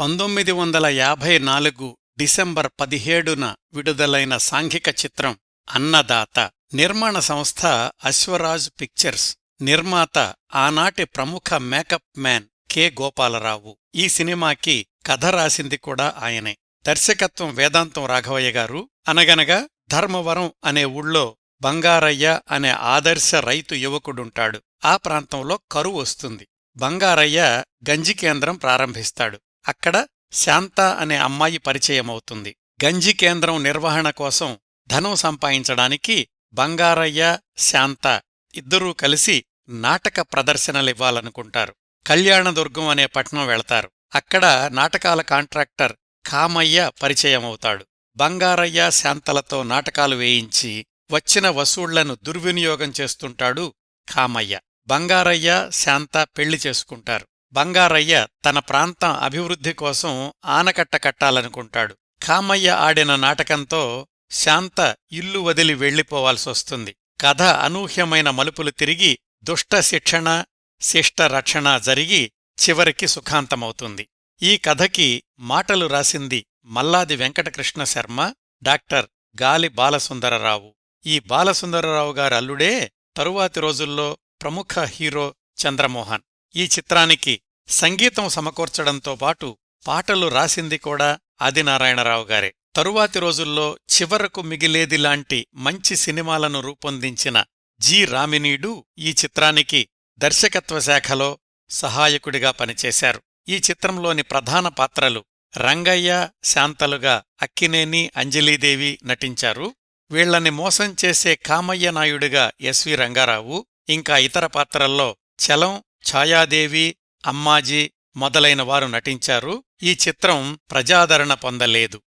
1954 December 17న విడుదలైన సాంఘిక చిత్రం అన్నదాత. నిర్మాణ సంస్థ అశ్వరాజ్ పిక్చర్స్. నిర్మాత ఆనాటి ప్రముఖ మేకప్ మ్యాన్ కె. గోపాలరావు. ఈ సినిమాకి కథ రాసింది కూడా ఆయనే. దర్శకత్వం వేదాంతం రాఘవయ్య గారు. అనగనగా ధర్మవరం అనే ఊళ్ళో బంగారయ్య అనే ఆదర్శ రైతు యువకుడుంటాడు. ఆ ప్రాంతంలో కరువు వస్తుంది. బంగారయ్య గంజి కేంద్రం ప్రారంభిస్తాడు. అక్కడ శాంత అనే అమ్మాయి పరిచయమవుతుంది. గంజి కేంద్రం నిర్వహణ కోసం ధనం సంపాదించడానికి బంగారయ్య, శాంత ఇద్దరూ కలిసి నాటక ప్రదర్శనలివ్వాలనుకుంటారు. కళ్యాణదుర్గం అనే పట్నం వెళతారు. అక్కడ నాటకాల కాంట్రాక్టర్ కామయ్య పరిచయమవుతాడు. బంగారయ్య, శాంతలతో నాటకాలు వేయించి వచ్చిన వసూళ్లను దుర్వినియోగం చేస్తుంటాడు కామయ్య. బంగారయ్య, శాంత పెళ్లి చేసుకుంటారు. బంగారయ్య తన ప్రాంతం అభివృద్ధి కోసం ఆనకట్ట కట్టాలనుకుంటాడు. కామయ్య ఆడిన నాటకంతో శాంత ఇల్లు వదిలి వెళ్లిపోవాల్సొస్తుంది. కథ అనూహ్యమైన మలుపులు తిరిగి దుష్ట శిక్షణ, శిష్ట రక్షణ జరిగి చివరికి సుఖాంతమవుతుంది. ఈ కథకి మాటలు రాసింది మల్లాది వెంకటకృష్ణ శర్మ, డాక్టర్ గాలి బాలసుందరరావు. ఈ బాలసుందరరావు గారల్లుడే తరువాతి రోజుల్లో ప్రముఖ హీరో చంద్రమోహన్. ఈ చిత్రానికి సంగీతం సమకూర్చడంతో పాటు పాటలు రాసింది కూడా ఆదినారాయణరావు గారే. తరువాతి రోజుల్లో చివరకు మిగిలేదిలాంటి మంచి సినిమాలను రూపొందించిన జి. రామినీడు ఈ చిత్రానికి దర్శకత్వ శాఖలో సహాయకుడిగా పనిచేశారు. ఈ చిత్రంలోని ప్రధాన పాత్రలు రంగయ్య, శాంతలుగా అక్కినేని, అంజలీదేవి నటించారు. వీళ్లని మోసం చేసే కామయ్య నాయుడుగా ఎస్వి రంగారావు, ఇంకా ఇతర పాత్రల్లో చలం, ఛాయాదేవి, అమ్మాజీ మొదలైన వారు నటించారు. ఈ చిత్రం ప్రజాదరణ పొందలేదు.